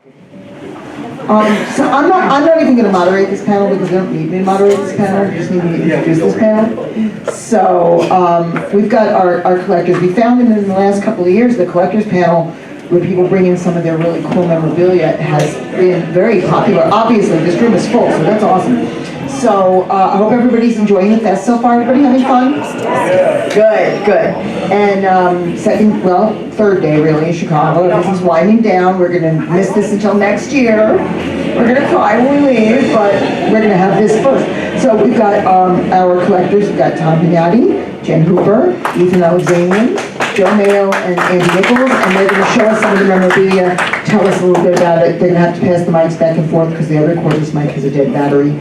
So I'm not even going to moderate this panel because you don't need me to moderate this panel. You just need me to introduce this panel. So we've got our collectors. We found them in the last couple of years. The collectors panel, where people bring in some of their really cool memorabilia, has been very popular. Obviously, this room is full, so that's awesome. So I hope everybody's enjoying the fest so far. Everybody having fun? Good, good. And third day really in Chicago. This is winding down. We're gonna miss this until next year. We're gonna cry when we leave, but we're gonna have this first. So we've got our collectors. We've got Tom Pignatti, Jen Hooper, Ethan Alexanian, Joe Mayo, and Andy Nichols, and they're going to show us some of the memorabilia, tell us a little bit about it. They're going to have to pass the mics back and forth because the other cordless mic has a dead battery.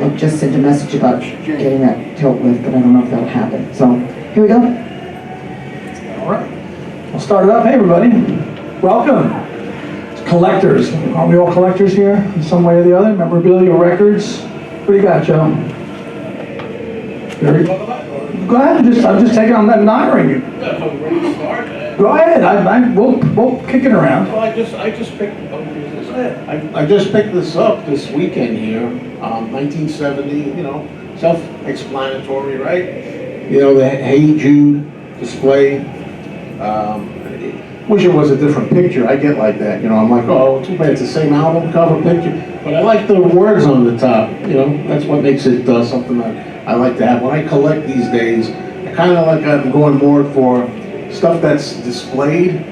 I just sent a message about getting that tilt lift, but I don't know if that'll happen. So, here we go. All right. We'll start it up. Hey, everybody. Welcome. It's collectors. Aren't we all collectors here in some way or the other? Memorabilia, records. What do you got, Joe? Go ahead. I'm just taking on that and honoring you. Go ahead. We'll kick it around. Well, I just picked this up this weekend here. 1970. You know, self-explanatory, right? You know, the Hey Jude display. Wish it was a different picture. I get like that. You know, I'm like, oh, too bad it's the same album cover picture. But I like the words on the top. You know, that's what makes it something that I like to have. When I collect these days, I kind of like I'm going more for stuff that's displayed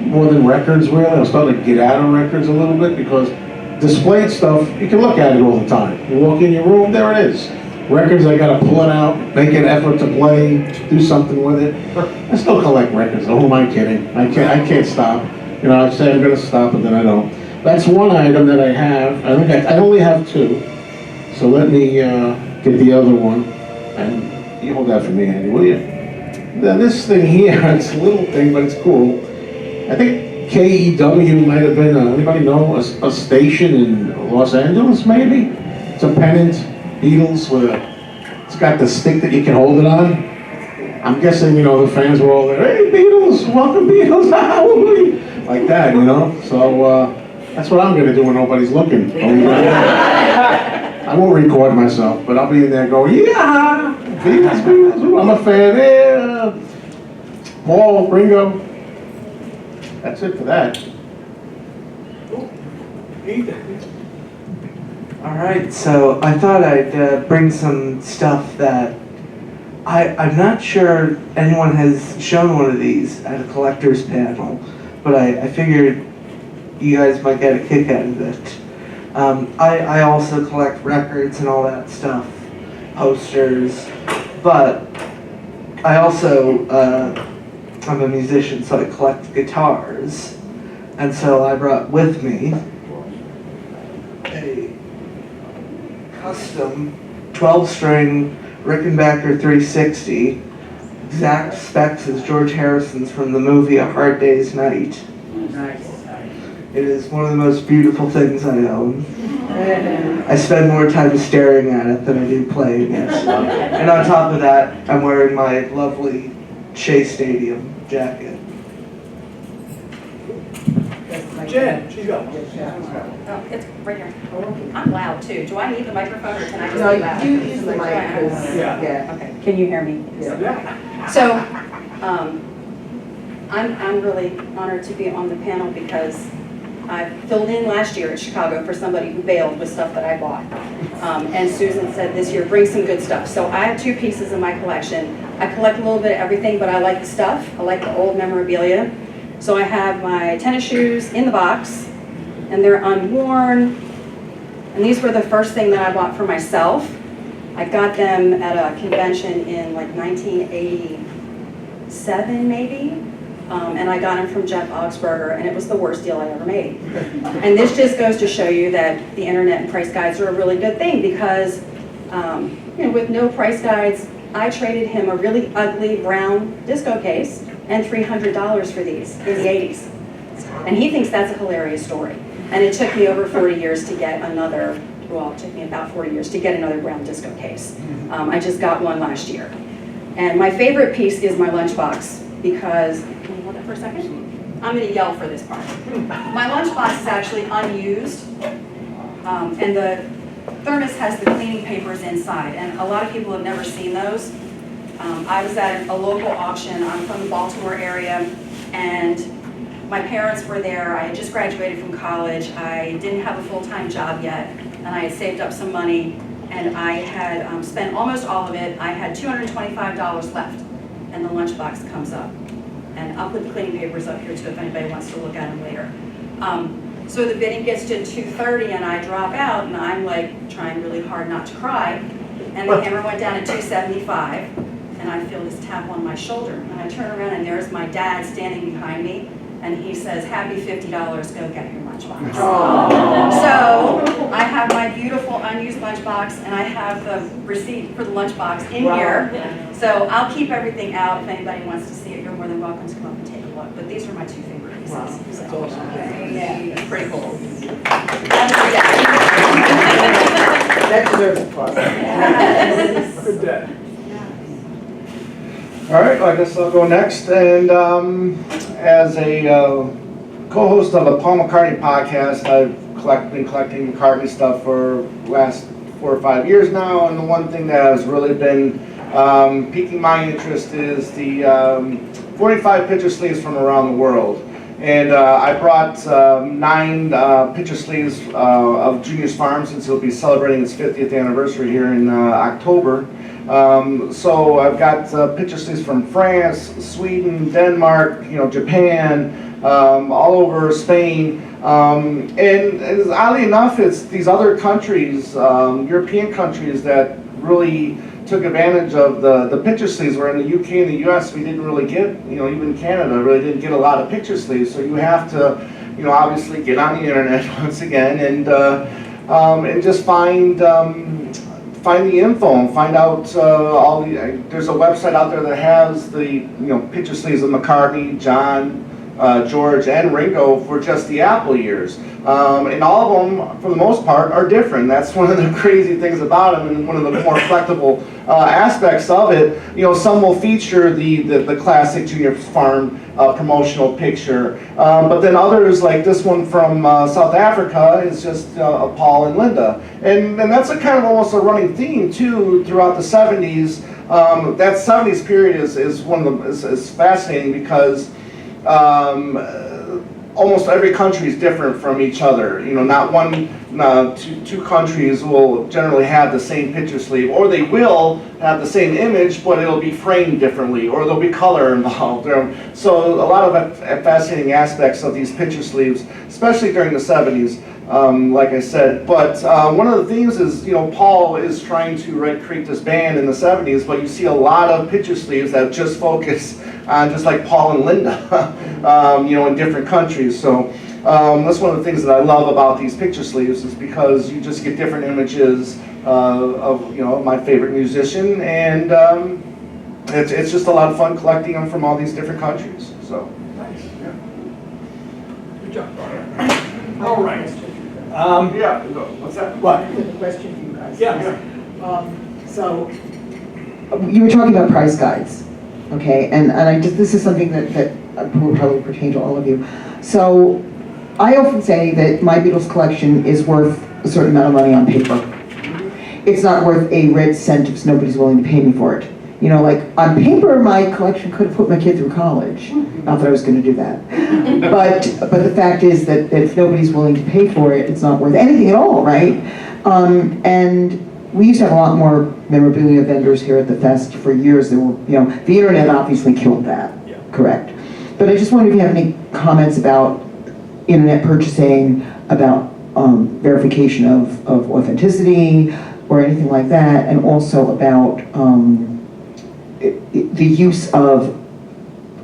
more than records, really. I'm starting to get out of records a little bit because displayed stuff, you can look at it all the time. You walk in your room, there it is. Records, I gotta pull it out, make an effort to play, do something with it. I still collect records. Oh, who am I kidding? I can't stop. You know, I say I'm gonna stop, but then I don't. That's one item that I have. I think I only have two. So let me get the other one. And you hold that for me, Andy, will you? Now this thing here, it's a little thing, but it's cool. I think KEW might have been, anybody know, a station in Los Angeles, maybe? It's a pennant, Beatles, it's got the stick that you can hold it on. I'm guessing, you know, the fans were all there, hey Beatles, welcome Beatles, like that, you know? So that's what I'm gonna do when nobody's looking. I won't record myself, but I'll be in there going, yeah, Beatles, I'm a fan, yeah. Paul, Ringo. That's it for that. Alright, so I thought I'd bring some stuff that I'm not sure anyone has shown one of these at a collector's panel, but I figured you guys might get a kick out of it. I also collect records and all that stuff, posters, but I also I'm a musician, so I collect guitars, and so I brought with me a custom 12-string Rickenbacker 360, exact specs as George Harrison's from the movie A Hard Day's Night. Nice. It is one of the most beautiful things I own. I spend more time staring at it than I do playing it. And on top of that, I'm wearing my lovely Shea Stadium jacket. Jen, she's got Oh, it's right here. I'm loud too. Do I need the microphone or can I just No, be loud? you use the mic. Yeah. Okay, can you hear me? Yeah. So, I'm really honored to be on the panel because I filled in last year at Chicago for somebody who bailed with stuff that I bought. And Susan said this year, bring some good stuff. So I have two pieces in my collection. I collect a little bit of everything, but I like the stuff. I like the old memorabilia. So I have my tennis shoes in the box, and they're unworn. And these were the first thing that I bought for myself. I got them at a convention in like 1987, maybe. And I got them from Jeff Augsburger, and it was the worst deal I ever made. And this just goes to show you that the internet and price guides are a really good thing because, with no price guides, I traded him a really ugly brown disco case and $300 for these in the 80s. And he thinks that's a hilarious story. And it took me over 40 years to get another, well, it took me about 40 years to get another brown disco case. I just got one last year. And my favorite piece is my lunchbox because, can you hold that for a second? I'm gonna yell for this part. My lunchbox is actually unused, and the thermos has the cleaning papers inside, and a lot of people have never seen those. I was at a local auction. I'm from the Baltimore area, and my parents were there. I had just graduated from college. I didn't have a full-time job yet, and I had saved up some money, and I had spent almost all of it. I had $225 left, and the lunchbox comes up. And I'll put the cleaning papers up here too if anybody wants to look at them later. So the bidding gets to 230 and I drop out, and I'm like trying really hard not to cry. And the hammer went down at 275, and I feel this tap on my shoulder. And I turn around and there's my dad standing behind me, and he says, "Happy $50, go get your lunchbox." So I have my beautiful unused lunchbox, and I have the receipt for the lunchbox in here. So I'll keep everything out. If anybody wants to see it, you're more than welcome to come up and take a look. But these are my two favorite pieces. Wow, So, that's awesome. yeah, it's pretty cool. That deserves applause. Good day. All right, well, I guess I'll go next. And as a co-host of a Paul McCartney podcast, I've been collecting McCartney stuff for the last 4 or 5 years now. And the one thing that has really been piquing my interest is the 45 picture sleeves from around the world. And I brought 9 picture sleeves of Junior's Farm, since he'll be celebrating its 50th anniversary here in October. So I've got picture sleeves from France, Sweden, Denmark, Japan, all over Spain. And oddly enough, it's these other countries, European countries, that really took advantage of the picture sleeves. Where in the UK and the US we didn't really get, even Canada really didn't get a lot of picture sleeves. So you have to, obviously get on the internet once again and just find the info and find out all the. There's a website out there that has the picture sleeves of McCartney, John, George, and Ringo for just the Apple years. And all of them, for the most part, are different. That's one of the crazy things about them, and one of the more collectible aspects of it. Some will feature the classic Junior Farm promotional picture, but then others, like this one from South Africa, is just Paul and Linda. And that's a kind of almost a running theme too throughout the 70s. That 70s period is one of the is fascinating because almost every country is different from each other. Not two countries will generally have the same picture sleeve, or they will have the same image, but it'll be framed differently, or there'll be color involved. So a lot of fascinating aspects of these picture sleeves, especially during the 70s, like I said. But one of the themes is, Paul is trying to create this band in the 70s, but you see a lot of picture sleeves that just focus on just like Paul and Linda, in different countries. So that's one of the things that I love about these picture sleeves, is because you just get different images of my favorite musician, and it's just a lot of fun collecting them from all these different countries. So Nice. Yeah. Good job. All right. yeah, what's that? What? A question for you guys. Yeah. So, you were talking about price guides, okay? And this is something that will probably pertain to all of you. So, I often say that my Beatles collection is worth a certain amount of money on paper. It's not worth a red cent if nobody's willing to pay me for it. Like on paper, my collection could have put my kid through college. Not that I was going to do that. But the fact is that if nobody's willing to pay for it, it's not worth anything at all, right? And we used to have a lot more memorabilia vendors here at the fest for years. There were, the internet obviously killed that, correct? But I just wondered if you have any comments about internet purchasing, about verification of authenticity, or anything like that, and also about the use of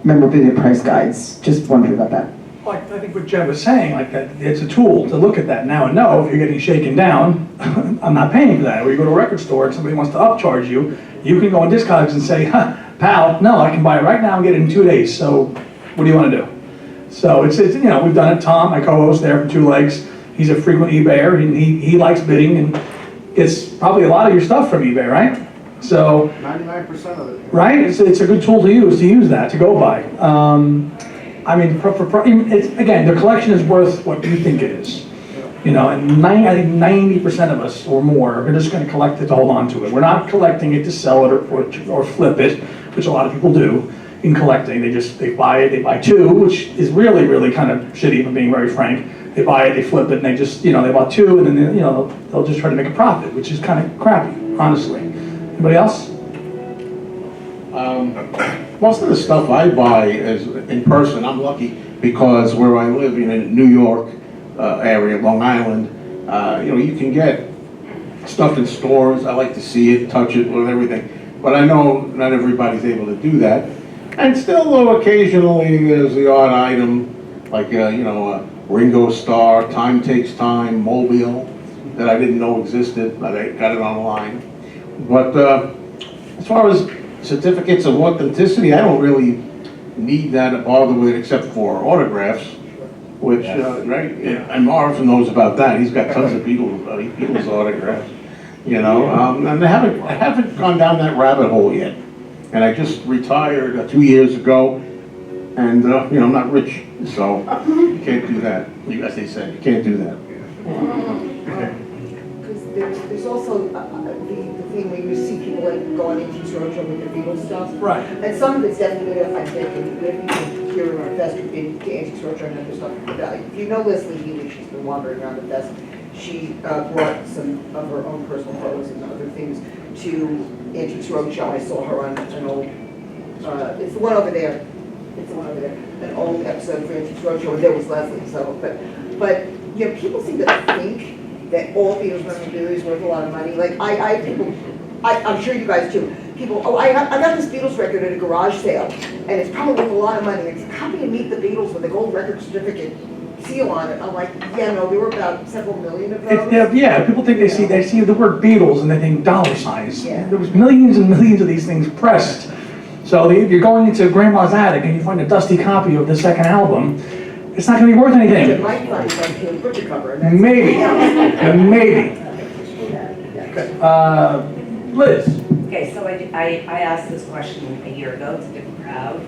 memorabilia price guides. Just wondering about that. Well, I think what Jen was saying, that it's a tool to look at that now and know if you're getting shaken down, I'm not paying for that. Or you go to a record store and somebody wants to upcharge you, you can go on Discogs and say, pal, no, I can buy it right now and get it in 2 days, so what do you want to do? So it's we've done it. Tom, my co-host there from Two Legs, he's a frequent eBayer, and he likes bidding, and gets probably a lot of your stuff from eBay, right? So 99% of it. right, it's a good tool to use that, to go by. I mean, it's, again, the collection is worth what you think it is. You know, and I think 90% of us or more are just gonna collect it to hold on to it. We're not collecting it to sell it or flip it, which a lot of people do in collecting. They buy it, they buy two, which is really, really kind of shitty, if I'm being very frank. They buy it, they flip it, and they just, they bought two, and then, they'll just try to make a profit, which is kind of crappy, honestly. Anybody else? Most of the stuff I buy is in person. I'm lucky because where I live in New York area, Long Island, you can get stuff in stores. I like to see it, touch it, with everything. But I know not everybody's able to do that. And still, though, occasionally there's the odd item, like, Ringo Starr, Time Takes Time, Mobile, that I didn't know existed, but I got it online. But as far as certificates of authenticity, I don't really need that to bother with except for autographs, which, right? Yeah. And Marv knows about that. He's got tons of Beatles autographs, and I haven't gone down that rabbit hole yet. And I just retired 2 years ago, and, I'm not rich, so you can't do that. As they said, you can't do that. Because there's also the thing where you see people like going into Roadshow with their Beatles stuff. Right. And some of it's definitely good, I think, and good people here in our fest who've been to Antiques Roadshow and other stuff. If you know Leslie Healy, she's been wandering around the fest. She brought some of her own personal photos and other things to Antiques Roadshow. I saw her on an old, it's the one over there. It's the one over there. An old episode of Antiques Roadshow, and there was Leslie. So, but people seem to think that all Beatles memorabilia is worth a lot of money. Like I'm sure you guys too. People, I got this Beatles record at a garage sale, and it's probably worth a lot of money. It's a copy of Meet the Beatles with a gold record certificate seal on it. I'm like, there were about several million of those. Yeah, people think they see the word Beatles and they think dollar signs. Yeah. There was millions and millions of these things pressed. So if you're going into grandma's attic and you find a dusty copy of the second album, it's not going to be worth It anything. might find some butcher cover. Maybe. Liz. Okay, so I asked this question a year ago, it's a different crowd.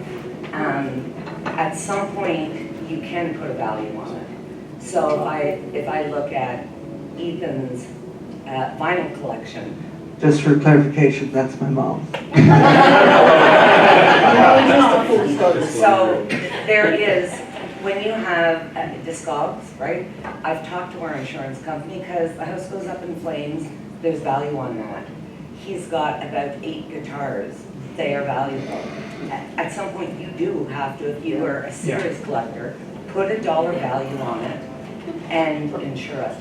At some point, you can put a value on it. So if I look at Ethan's vinyl collection. Just for clarification, that's my mom. So there is, when you have Discogs, right? I've talked to our insurance company because the house goes up in flames, there's value on that. He's got about 8 guitars, they are valuable. At some point you do have to, if you were a serious collector, put a dollar value on it and insure it.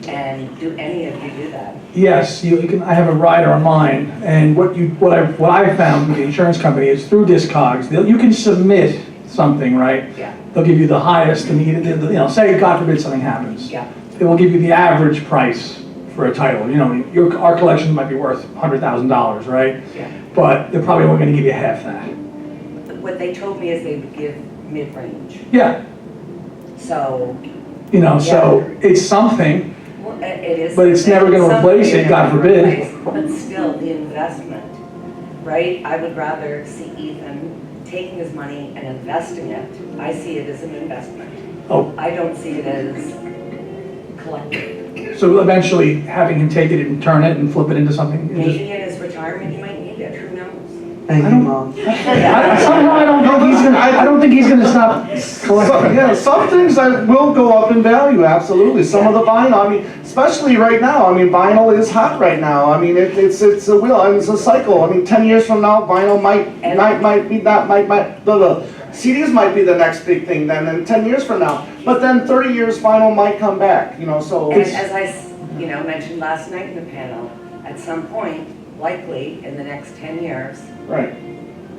And do any of you do that? Yes, you can. I have a rider on mine, and what I found with the insurance company is through Discogs, you can submit something, right? Yeah. They'll give you the highest, and say God forbid something happens. Yeah. They will give you the average price for a title. Our collection might be worth $100,000, right? Yeah. But they're probably only going to give you half that. What they told me is they would give mid-range. Yeah. So. So it's something. Well, it is. But it's never gonna replace it, God forbid. But still, the investment, right? I would rather see Ethan taking his money and investing it. I see it as an investment. Oh. I don't see it as collecting. So eventually having him take it and turn it and flip it into something. Maybe in his retirement, he might need it, who knows? Thank you, Mom. I don't think he's gonna stop collecting. Some things that will go up in value, absolutely. Some of the vinyl, especially right now, vinyl is hot right now. It's a wheel, it's a cycle. 10 years from now, vinyl the CDs might be the next big thing then, and 10 years from now. But then 30 years, vinyl might come back, so. And as I mentioned last night in the panel, at some point, likely in the next 10 years, Right.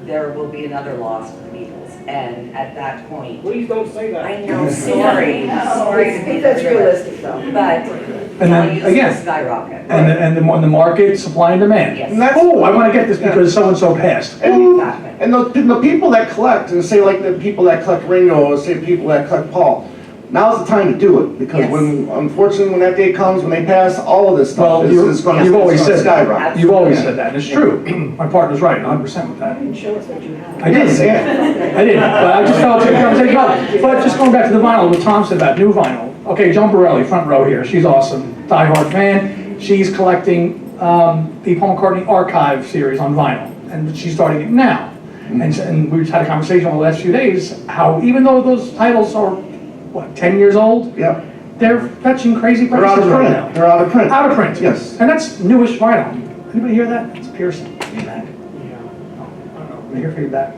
there will be another loss for the Beatles. And at that point, Please don't say that. I know, sorry to be That's the realistic though. but And then, values again, will skyrocket. And the market, supply and demand. Yes. And that's- Oh, I want to get this because so-and-so passed. Exactly. And the people that collect, and say like the people that collect Ringo, or say people that collect Paul, now's the time to do it, because Yes. unfortunately, when that day comes, when they pass, all of this Well, stuff is gonna you've always said skyrocket. that. You've always said that, and it's true. My partner's right, 100% with that. Show us what you have. I did, I did, but I just felt it comes in. But just going back to the vinyl, what Tom said about new vinyl. Okay, Joan Borelli, front row here, she's awesome, diehard fan. She's collecting the Paul McCartney Archive series on vinyl, and she's starting it now. And we just had a conversation over the last few days, how even though those titles are, what, 10 years old? Yep, They're fetching crazy they're out prices of right print, now. they're out of print. Out of print. Yes. And that's newish vinyl. Anybody hear that? It's piercing. Hear that? I hear feedback.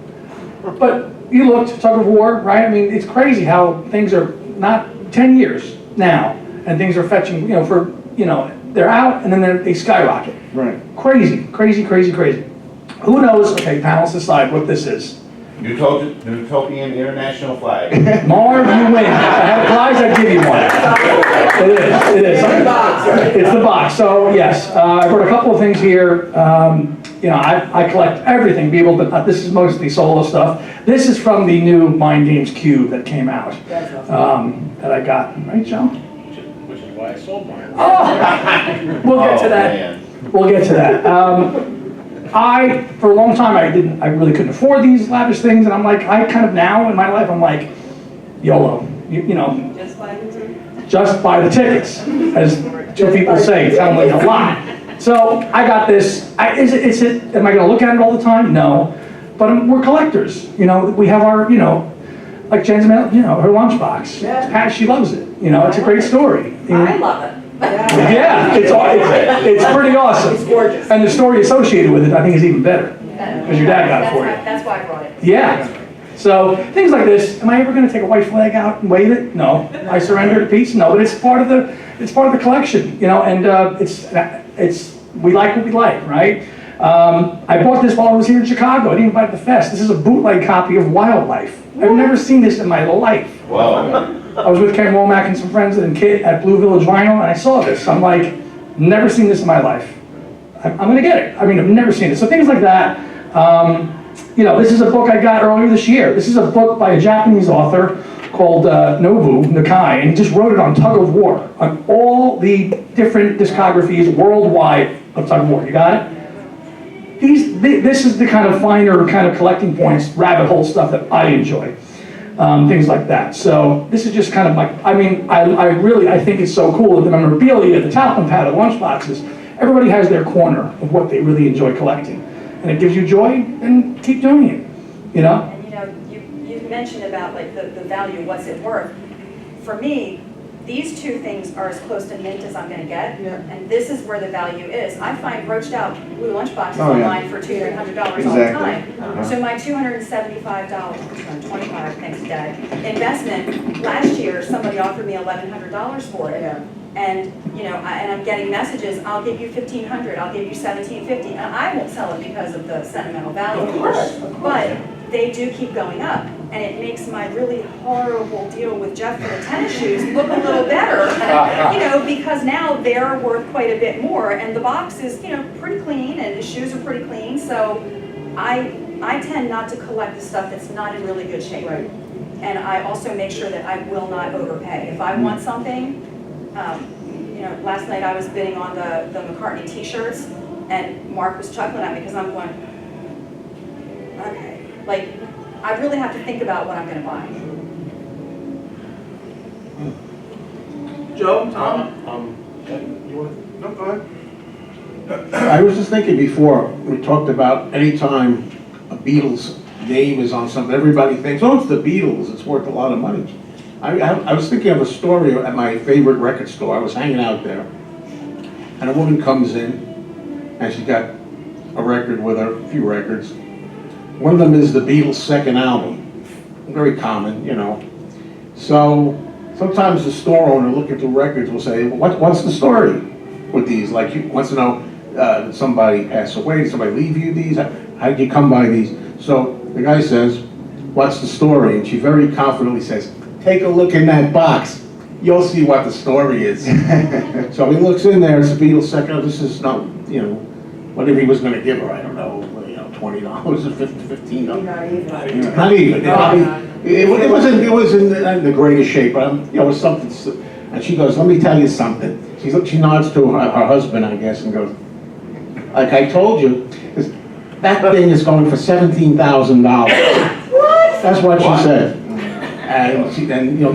But you looked, tug of war, right? I mean, it's crazy how things are not 10 years now, and things are fetching, they're out and then they skyrocket. Right. Crazy, crazy, crazy, crazy. Who knows, okay, panelists decide what this is. Utopian international flag. Marv, you win. If I had a prize, I'd give you one. It is. It's the box. So yes, I brought a couple of things here. I collect everything. This is mostly solo stuff. This is from the new Mind Games Cube that came out, that I got. Right, Joe? Which is why I sold mine. Oh, we'll get to that. Man. We'll get to that. For a long time, I really couldn't afford these lavish things, and I'm like, I kind of now in my life, I'm like, YOLO, just buy the tickets, as two people say, sound like a lot. So I got this. Am I going to look at it all the time? No, but we're collectors. We have our, like Jen's, her lunchbox. Pat, she loves it. It's a great story. I love it. Yeah, it's pretty awesome. It's gorgeous. And the story associated with it, I think, is even better, because your dad got it for you. That's why I brought it. Yeah. So things like this. Am I ever going to take a white flag out and wave it? No. I surrender to peace? No. But it's part of the collection, and we like what we like, right? I bought this while I was here in Chicago. I didn't even buy it at the fest. This is a bootleg copy of Wildlife. I've never seen this in my life. Wow. I was with Ken Womack and some friends and Kit at Blue Village Vinyl, and I saw this. I'm like, never seen this in my life. I'm going to get it. I mean, I've never seen it. So things like that. This is a book I got earlier this year. This is a book by a Japanese author called Nobu Nakai, and he just wrote it on tug of war, on all the different discographies worldwide of tug of war. You got it? This is the kind of finer kind of collecting points, rabbit hole stuff that I enjoy. Things like that. So this is just kind of I think it's so cool that the memorabilia, the talcum pad, the lunchboxes, everybody has their corner of what they really enjoy collecting. And it gives you joy, then keep doing it, And you mentioned about like the value, what's it worth. For me, these two things are as close to mint as I'm gonna get, and this is where the value is. I find roached out blue lunchboxes online for $200-300 all the time. So my $275, $25, thanks Dad, investment, last year, somebody offered me $1,100 for it. And, and I'm getting messages, I'll give you $1,500, I'll give you $1,750, and I won't sell it because of the sentimental value. Of course. But they do keep going up, and it makes my really horrible deal with Jeff for the tennis shoes look a little better, because now they're worth quite a bit more, and the box is, pretty clean, and the shoes are pretty clean, so I tend not to collect the stuff that's not in really good shape. Right. And I also make sure that I will not overpay. If I want something, last night I was bidding on the McCartney t-shirts, and Mark was chuckling at me because I'm going, okay. Like, I really have to think about what I'm going to buy. Joe, Tom? No, go ahead. I was just thinking before, we talked about anytime a Beatles name is on something, everybody thinks, oh, it's the Beatles, it's worth a lot of money. I was thinking of a story at my favorite record store. I was hanging out there, and a woman comes in, and she's got a record with her, a few records. One of them is the Beatles' second album, very common, So sometimes the store owner looking through records will say, well, what's the story with these? Like, he wants to know, did somebody pass away? Did somebody leave you these? How did you come by these? So the guy says, what's the story? And she very confidently says, take a look in that box. You'll see what the story is. So he looks in there, it's the Beatles' second, this is not, whatever he was going to give her, I don't know, $20 or $15. Not even. Not even. It wasn't in the greatest shape, but it was something. And she goes, "Let me tell you something." She nods to her husband, I guess, and goes, "Like I told you, that thing is going for $17,000." That's what she said. And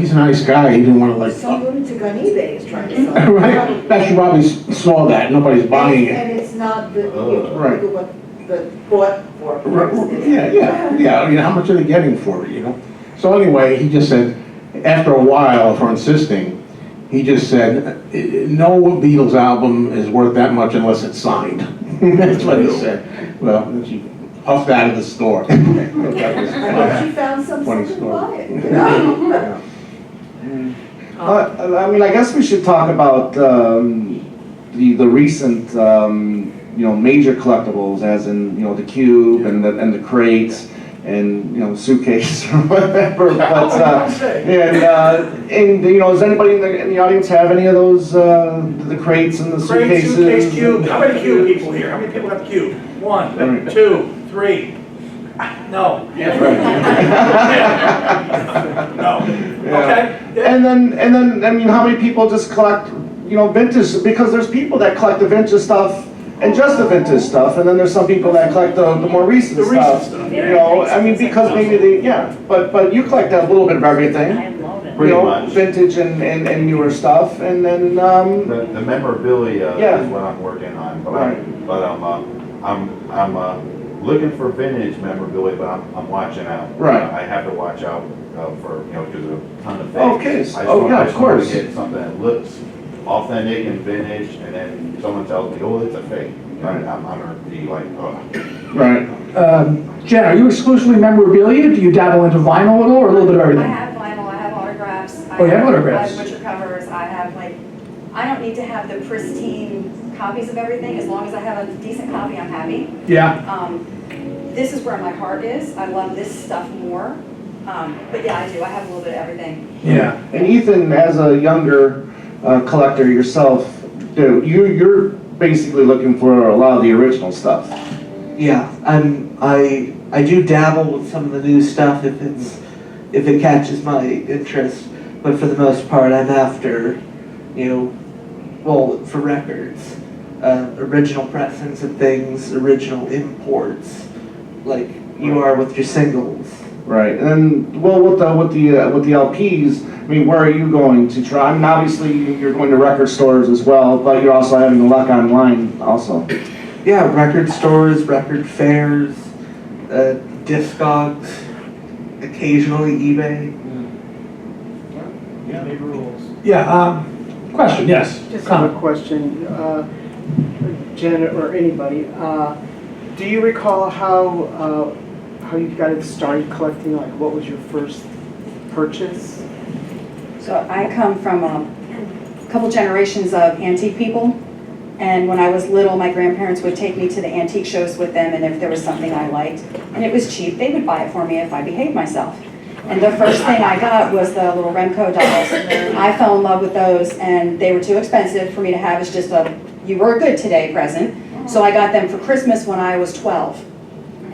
he's a nice guy. He didn't want to Some lunatic on eBay is trying to sell it. right? That she probably saw that. Nobody's buying it. And it's not the, Right. what the bought for. Yeah. How much are they getting for it? So anyway, he just said, after a while of her insisting, he just said, "No Beatles album is worth that much unless it's signed." That's what he said. Well, then she puffed out of the store. That was I hope she found funny something to story. buy it. Yeah. I mean, I guess we should talk about the recent major collectibles, as in the cube and the crates and suitcase or whatever. But does anybody in the audience have any of those the crates and the Crate, suitcases? suitcase, cube. How many cube people here? How many people have cube? 1, 2, 3. No. That's right. No. Yeah. Okay. And then I mean, how many people just collect vintage? Because there's people that collect the vintage stuff and just the vintage stuff, and then there's some people that collect the more recent The recent stuff. stuff. I mean, because maybe but you collect a little bit of everything. Pretty much. Vintage and newer stuff, and then The memorabilia Yeah. is what I'm working on, but Right. I'm looking for vintage memorabilia, but I'm watching out. Right. I have to watch out for, because there's a ton of things. Okay. I just Oh, want- yeah, I of just want course. to get something that looks authentic and vintage, and then someone tells me, "Oh, it's a fake." Right. I'm gonna be like, "Oh." right. Jen, are you exclusively memorabilia? Do you dabble into vinyl at all, or a little bit of I everything? have vinyl, I have autographs. Oh, you have autographs? I have butcher covers, I have I don't need to have the pristine copies of everything, as long as I have a decent copy, I'm happy. Yeah. This is where my heart is, I love this stuff more. But yeah, I do, I have a little bit of everything. Yeah. And Ethan, as a younger collector yourself, you're basically looking for a lot of the original stuff. Yeah, I do dabble with some of the new stuff if it catches my interest, but for the most part, I'm after, for records, original pressings of things, original imports, like you are with your singles. Right, and then, well, with the LPs, I mean, where are you going to try? I mean, obviously, you're going to record stores as well, but you're also having the luck online also. Yeah, record stores, record fairs, Discogs, occasionally eBay. Yeah, question, yes. Just have a question, Janet or anybody. Do you recall how you got started collecting? Like, what was your first purchase? So I come from a couple generations of antique people. And when I was little, my grandparents would take me to the antique shows with them, and if there was something I liked, and it was cheap, they would buy it for me if I behaved myself. And the first thing I got was the little Remco dolls. I fell in love with those, and they were too expensive for me to have as just a, you were good today present. So I got them for Christmas when I was 12.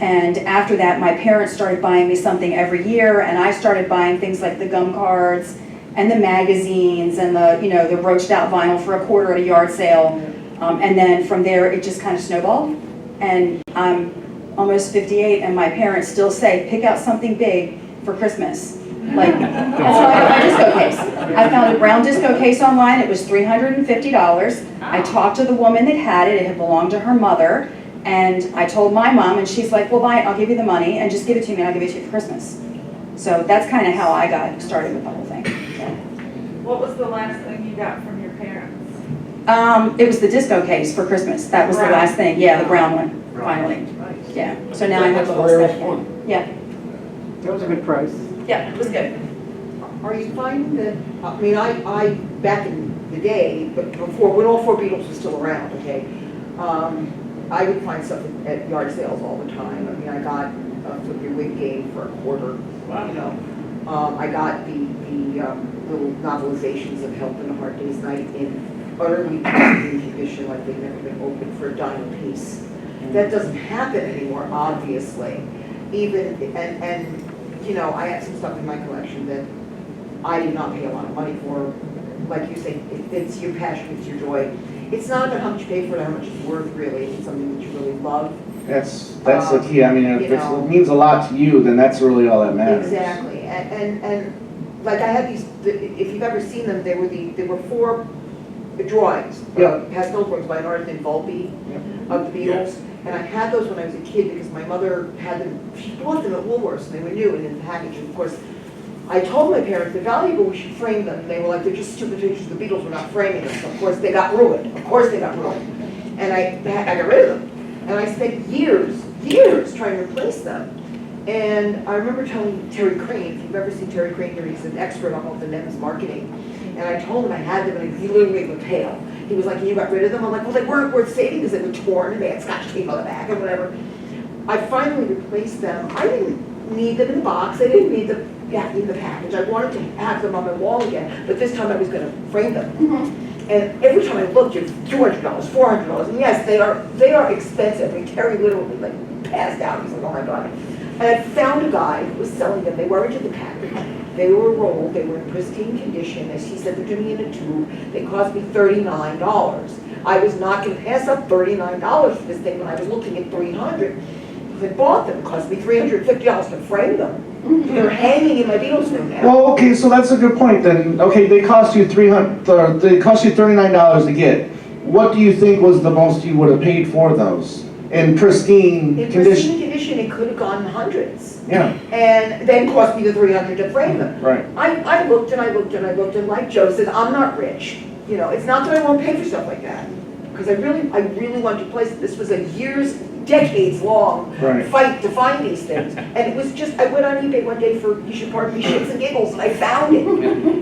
And after that, my parents started buying me something every year, and I started buying things like the gum cards and the magazines and the roached out vinyl for $0.25 at a yard sale. And then from there, it just kind of snowballed. And I'm almost 58, and my parents still say, pick out something big for Christmas. Like, that's how I got my disco case. I found a brown disco case online. It was $350. I talked to the woman that had it. It had belonged to her mother. And I told my mom, and she's like, well, buy it. I'll give you the money, and just give it to me, and I'll give it to you for Christmas. So that's kind of how I got started with the whole thing. What was the last thing you got from your parents? It was the disco case for Christmas. That was the last thing. Yeah, the brown one, finally. Yeah. So now I have the whole set again. Yeah. That was a good price. Yeah, it was good. Are you finding that, I mean, I back in the day, but before, when all four Beatles were still around, okay, I would find stuff at yard sales all the time. I mean, I got a Flip Your Wig game for $0.25, I got the little novelizations of Help in a Hard Day's Night in utterly pristine condition, like they'd never been opened, for $10 a piece. That doesn't happen anymore, obviously. Even, and, you know, I have some stuff in my collection that I did not pay a lot of money for. Like you say, it's your passion, it's your joy. It's not about how much you pay for it, how much it's worth, really. It's something that you really love. That's the key. I mean, if You know. it means a lot to you, then that's really all that matters. Exactly, and like I had these, if you've ever seen them, they were 4 drawings, pastel drawings by an artist named Volpe of the Beatles. And I had those when I was a kid because my mother had them, she bought them at Woolworths and they were new and in the package. And of course, I told my parents they're valuable, we should frame them. They were like, they're just stupid pictures of the Beatles, we're not framing them. So of course they got ruined, And I got rid of them. And I spent years trying to replace them. And I remember telling Terry Crane, if you've ever seen Terry Crane here, he's an expert on all the NEMS marketing. And I told him I had them and he literally made me pale. He was like, and you got rid of them? I'm like, well, they weren't worth saving because they were torn and they had scotch tape on the back or whatever. I finally replaced them. I didn't need them in the box. I didn't need them in the package. I wanted to have them on my wall again, but this time I was going to frame them. And every time I looked, it's $200, $400, and yes, they are expensive. I mean, Terry literally like passed out. He's like, oh my God. And I found a guy who was selling them. They weren't in the package. They were rolled. They were in pristine condition. As he said them to me in a tube. They cost me $39. I was not going to pass up $39 for this thing when I was looking at $300. I bought them. It cost me $350 to frame them. They're hanging in my Beatles room now. Well, okay, so that's a good point then. Okay, they cost you They cost you $39 to get. What do you think was the most you would have paid for those in pristine In condition? pristine condition, it could have gone hundreds. Yeah. And then cost me the $300 to frame them. Right. I looked and I looked and I looked, and like Joe said, I'm not rich. You know, it's not that I won't pay for stuff like that. Because I really wanted to place it. This was a decades long fight to find these things. And it was just, I went on eBay one day for, you should pardon me, shits and giggles, and I found it.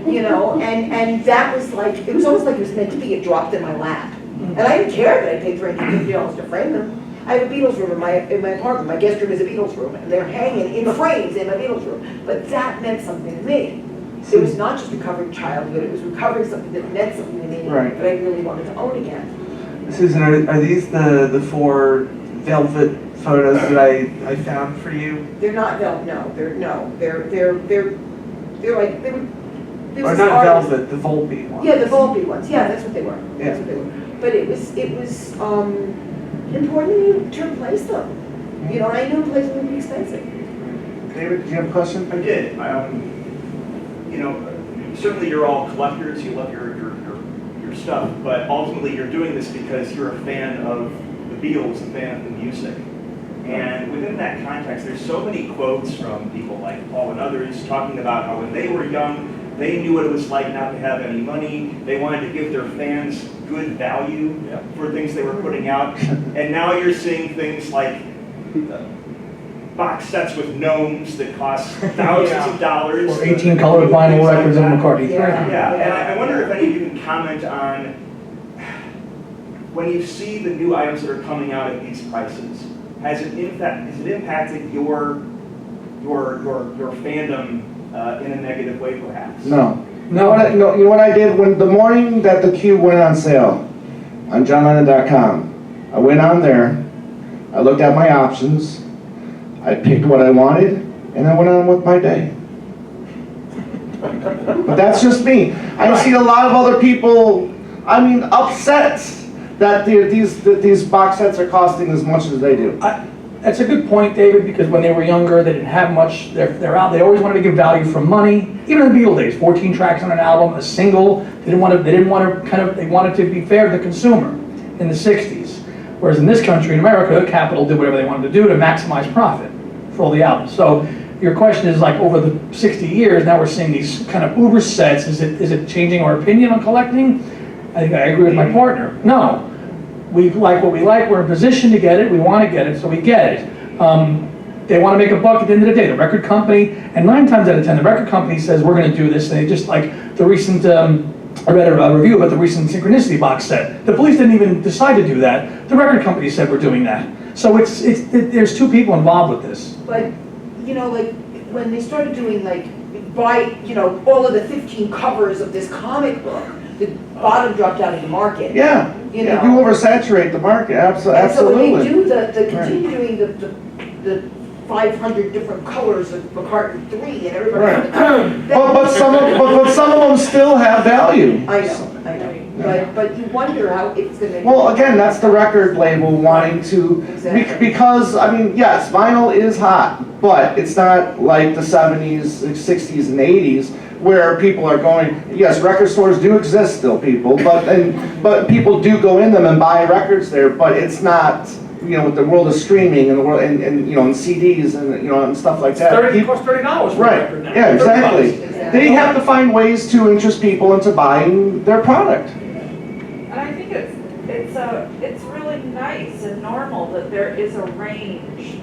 You know, and that was like, it was almost like it was meant to be, it dropped in my lap. And I didn't care that I paid $350 to frame them. I have a Beatles room in my apartment. My guest room is a Beatles room, and they're hanging in frames in my Beatles room. But that meant something to me. It was not just recovering childhood, it was recovering something that meant something to me that I really wanted to own again. Susan, are these the 4 velvet photos that I found for you? They're not velvet. No, they're like they were. Or not velvet, the Volpe ones. Yeah, the Volpe ones. Yeah, that's what they were. Yeah. That's what they were. But it was important to replace them. You know, and I knew replacing them would be expensive. David, do you have a question? I did. You know, certainly you're all collectors. You love your stuff, but ultimately you're doing this because you're a fan of the Beatles, a fan of the music. And within that context, there's so many quotes from people like Paul and others talking about how when they were young, they knew what it was like not to have any money. They wanted to give their fans good value for things they were putting out. And now you're seeing things like box sets with gnomes that cost thousands of dollars. Or 18 colored vinyl records of McCartney. Yeah, and I wonder if any of you can comment on when you see the new items that are coming out at these prices. Has it impacted your fandom in a negative way, perhaps? No. You know what I did when the morning that the Cube went on sale on JohnLennon.com? I went on there. I looked at my options. I picked what I wanted, and I went on with my day. But that's just me. I see a lot of other people, upset that these box sets are costing as much as they do. That's a good point, David, because when they were younger, they didn't have much. They're out. They always wanted to give value for money. Even in the Beatles days, 14 tracks on an album, a single. They wanted to be fair to the consumer in the 60s. Whereas in this country, in America, Capitol did whatever they wanted to do to maximize profit for all the albums. So your question is like over the 60 years, now we're seeing these kind of uber sets. Is it changing our opinion on collecting? I think I agree with my partner. No. We like what we like, we're in a position to get it, we want to get it, so we get it. They want to make a buck at the end of the day. The record company, and 9 times out of 10, the record company says, we're going to do this, and they just like the recent, I read a review about the recent Synchronicity box set. The police didn't even decide to do that. The record company said we're doing that. So there's 2 people involved with this. But, you know, like, when they started doing, like, all of the 15 covers of this comic book, the bottom dropped out of the market. Yeah. you know. You oversaturate the market, And so when you absolutely. do the continuing, the 500 different colors of McCartney 3 and everybody. Right. But some of them still have value. I know, but you wonder how it's gonna. Well, again, that's the record label wanting to, Exactly. because, I mean, yes, vinyl is hot, but it's not like the 70s, 60s, and 80s, where people are going, yes, record stores do exist still, people, but people do go in them and buy records there, but it's not, you know, with the world of streaming and the world, and you know, and CDs and, you know, and stuff like that. Costs $30 for a Right, record now. yeah, exactly. Exactly. They have to find ways to interest people into buying their product. And I think it's really nice and normal that there is a range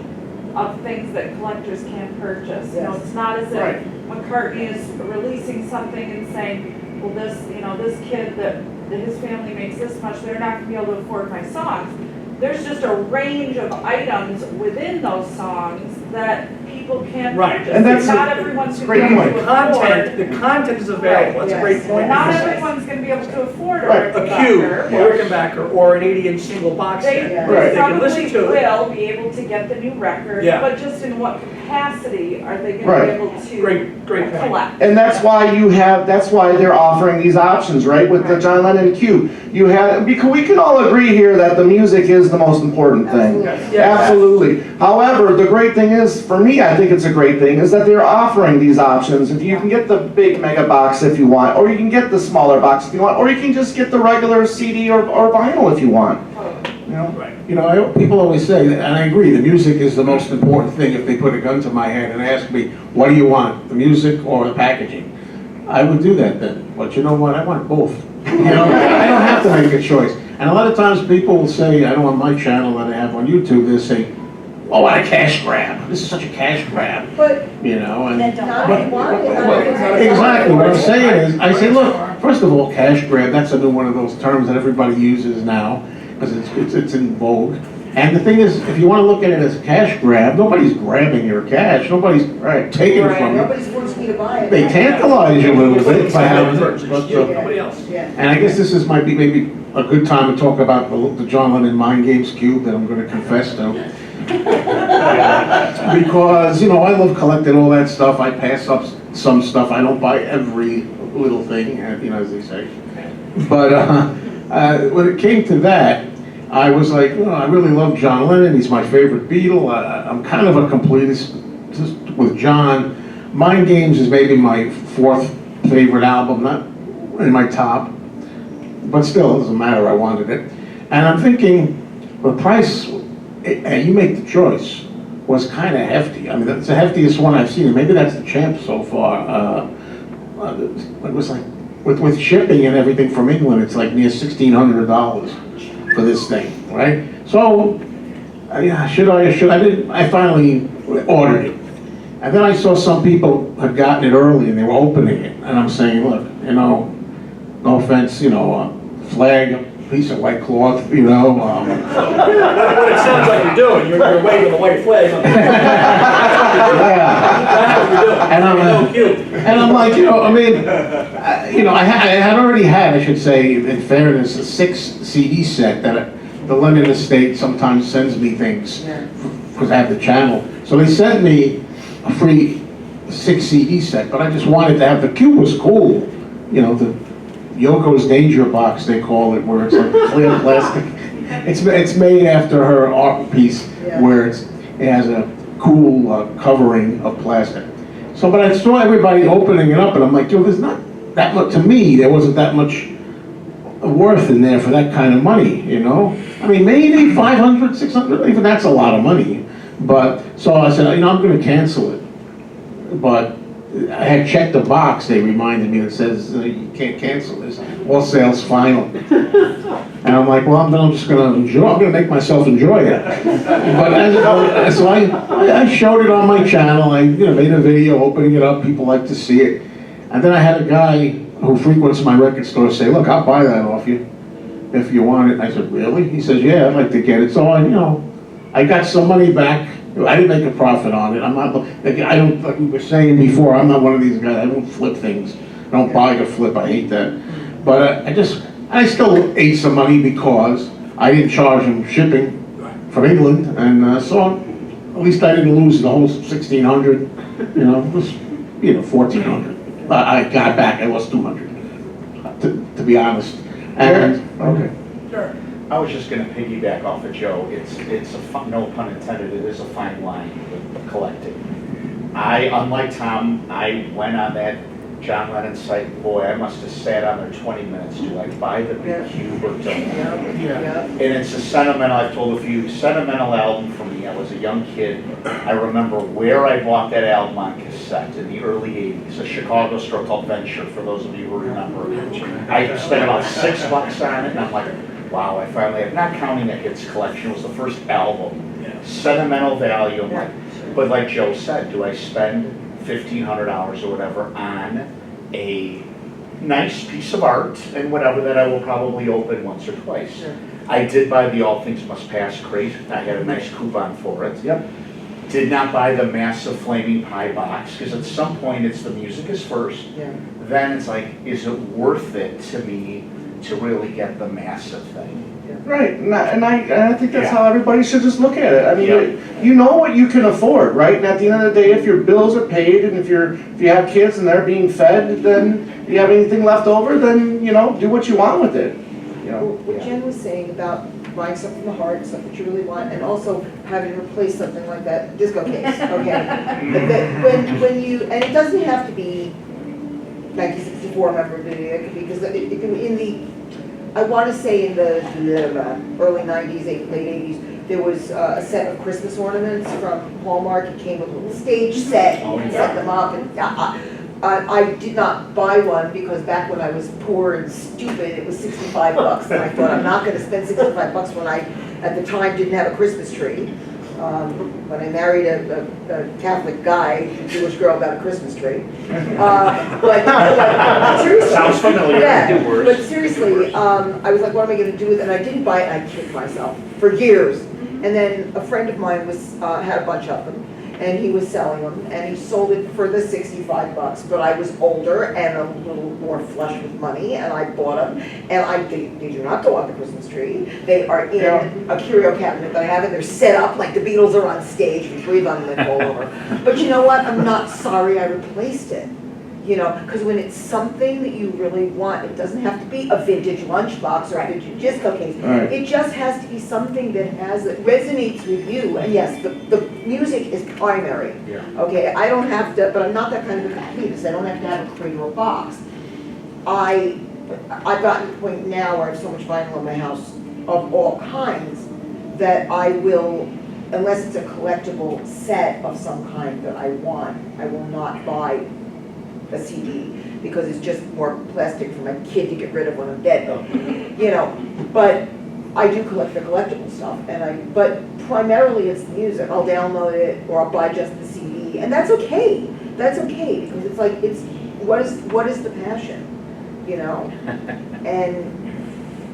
of things that collectors can purchase. You know, it's not as Right. if McCartney is releasing something and saying, well, this kid that his family makes this much, they're not gonna be able to afford my songs. There's just a range of items within those songs that people can Right. purchase. And that's not a- everyone's that's a gonna great be able point. to afford. The content is available, that's a great point. Not everyone's gonna be able to afford a Right. A cube, Rickenbacker. or Rickenbacker, or an 80-inch single box They, set. Right. they They can listen probably to it. will be able to get the new record, Yeah. but just in what capacity are they Right. gonna be able to Great point. collect? And that's why they're offering these options, right, with the John Lennon Cube. You have, because we can all agree here that the music is the most important thing. Yeah. Absolutely. However, the great thing is, for me, I think it's a great thing, is that they're offering these options. If you can get the big mega box if you want, or you can get the smaller box if you want, or you can just get the regular CD or vinyl if you want. You know? Right. You know, people always say, and I agree, the music is the most important thing. If they put a gun to my head and ask me, what do you want, the music or the packaging? I would do that then, but you know what, I want both. You know, I don't have to make a choice. And a lot of times people will say, I know on my channel that I have on YouTube, they'll say, oh, what a cash grab, this is such a cash grab, But you know, and. not but- if you want it. well, exactly, what I'm saying is, I say, look, first of all, cash grab, that's a new one of those terms that everybody uses now, because it's in vogue. And the thing is, if you want to look at it as a cash grab, nobody's grabbing your cash, nobody's taking it from you. Nobody's forcing you to buy it. They tantalize you a little bit by having it, Purchase, but, you, nobody else. Yeah. and I guess this might be maybe a good time to talk about the John Lennon Mind Games Cube that I'm going to confess to. Because, you know, I love collecting all that stuff. I pass up some stuff. I don't buy every little thing, you know, as they say. But when it came to that, I was like, oh, I really love John Lennon. He's my favorite Beatle. I'm kind of a completist just with John. Mind Games is maybe my fourth favorite album, not in my top, but still, it doesn't matter. I wanted it. And I'm thinking, the price, and you make the choice, was kind of hefty. I mean, that's the heftiest one I've seen, and maybe that's the champ so far. It was like, with shipping and everything from England, it's like near $1,600 for this thing, right? So, I finally ordered it. And then I saw some people had gotten it early and they were opening it. And I'm saying, look, you know, no offense, you know, flag, piece of white cloth, you know. What it sounds like you're doing, you're waving the white flag. That's what you're doing. And I'm, No cute. and I'm like, you know, I mean, you know, I had already had, I should say, in fairness, a 6 CD set that the Lennon Estate sometimes sends me things because I have the channel. So they sent me a free 6 CD set, but I just wanted to have, the cube was cool, you know, the Yoko's Danger Box, they call it, where it's like clear plastic. It's made after her art piece, where it has a cool covering of plastic. So, but I saw everybody opening it up, and I'm like, yo, there's not that much, to me, there wasn't that much worth in there for that kind of money, you know? I mean, maybe 500, 600, even that's a lot of money. But, so I said, you know, I'm gonna cancel it. But I had checked the box, they reminded me, that says, you can't cancel this, all sales final. And I'm like, well, I'm just gonna enjoy, I'm gonna make myself enjoy it. But so I showed it on my channel, I made a video opening it up, people like to see it. And then I had a guy who frequents my record store say, look, I'll buy that off you if you want it. And I said, really? He says, yeah, I'd like to get it. So I got some money back. I didn't make a profit on it. I don't, like we were saying before, I'm not one of these guys, I don't flip things. I don't buy to flip, I hate that. But I just I still ate some money because I didn't charge them shipping from England, and so at least I didn't lose the whole 1,600. You know, it was 1,400. I got back. I lost 200. To be honest. And okay. Sure. I was just gonna piggyback off of Joe. It's no pun intended, it is a fine line with collecting. Unlike Tom, I went on that John Lennon site, boy, I must have sat on there 20 minutes. Do I buy the big cube or don't? And it's a sentimental, I've told a few, sentimental album for me. I was a young kid. I remember where I bought that album on cassette in the early 80s, a Chicago store called Venture, for those of you who remember. I spent about $6 on it, and I'm like, wow, I finally, I'm not counting a hits collection, it was the first album. Sentimental value, I'm like, but like Joe said, do I spend $1,500 or whatever on a nice piece of art and whatever that I will probably open once or twice? Sure. I did buy the All Things Must Pass crate. I had a nice coupon for it. Yep. Did not buy the massive flaming pie box, because at some point it's the music is first. Yeah. Then it's like, is it worth it to me to really get the massive thing? Right, and I think that's how everybody should just look at it. I mean, you know what you can afford, right? And at the end of the day, if your bills are paid and if you have kids and they're being fed, then you have anything left over, then, do what you want with it. What Jen was saying about buying something from the heart, something that you really want, and also having to replace something like that disco case, okay? when you, and it doesn't have to be 1964 memorabilia, it could be, because it can be in the, I want to say in the early 90s, late 80s, there was a set of Christmas ornaments from Hallmark. It came with a little stage set, and set them up, and I did not buy one because back when I was poor and stupid, it was $65, and I thought I'm not going to spend $65 when I, at the time, didn't have a Christmas tree. When I married a Catholic guy, a Jewish girl got a Christmas tree. But seriously, Sounds familiar. yeah, Do worse. but seriously, I was like, what am I going to do with it? And I didn't buy it, and I kicked myself for years. And then a friend of mine had a bunch of them, and he was selling them, and he sold it for the $65. But I was older and a little more flush with money, and I bought them. And they do not go on the Christmas tree. They are in a curio cabinet that I have, and they're set up like the Beatles are on stage. We breathe on them and fall over. But you know what? I'm not sorry I replaced it. Because when it's something that you really want, it doesn't have to be a vintage lunchbox or a vintage disco case. Right. It just has to be something that resonates with you. And yes, the music is primary. Yeah. Okay, I don't have to, but I'm not that kind of a completist. I don't have to have a crate or a box. I've gotten to the point now where I have so much vinyl in my house of all kinds that I will, unless it's a collectible set of some kind that I want, I will not buy a CD, because it's just more plastic for my kid to get rid of when I'm dead. But I do collect the collectible stuff, but primarily it's the music. I'll download it, or I'll buy just the CD, and that's okay. That's okay, because it's like, what is the passion, And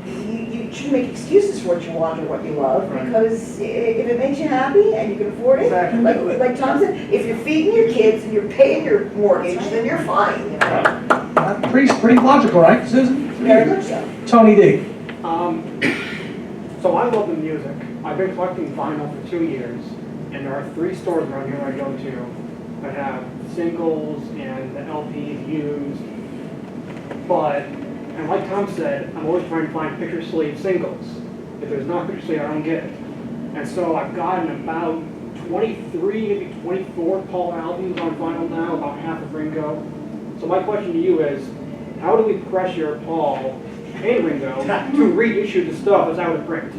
you shouldn't make excuses for what you want or what you love, because if it makes you happy and you can afford it, like Tom said, if you're feeding your kids and you're paying your mortgage, then you're fine. Pretty logical, right, Susan? Very much so. Tony D. So I love the music. I've been collecting vinyl for 2 years, and there are 3 stores around here I go to that have singles and the LPs used. And like Tom said, I'm always trying to find picture sleeve singles. If there's not picture sleeve, I don't get it. And so I've gotten about 23, maybe 24 Paul albums on vinyl now, about half of Ringo. So my question to you is, how do we pressure Paul and Ringo to reissue the stuff that's out of print?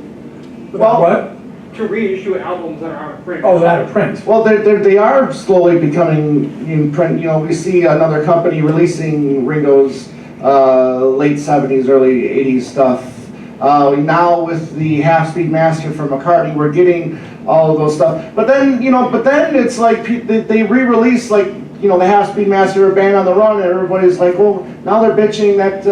Well, what? To reissue albums that are out of print. Oh, they're out of print. Well, they are slowly becoming in print. We see another company releasing Ringo's late 70s, early 80s stuff. Now with the half-speed master from McCartney, we're getting all of those stuff. But then, it's like they re-release the half-speed master band on the run, and everybody's like, well, now they're bitching that,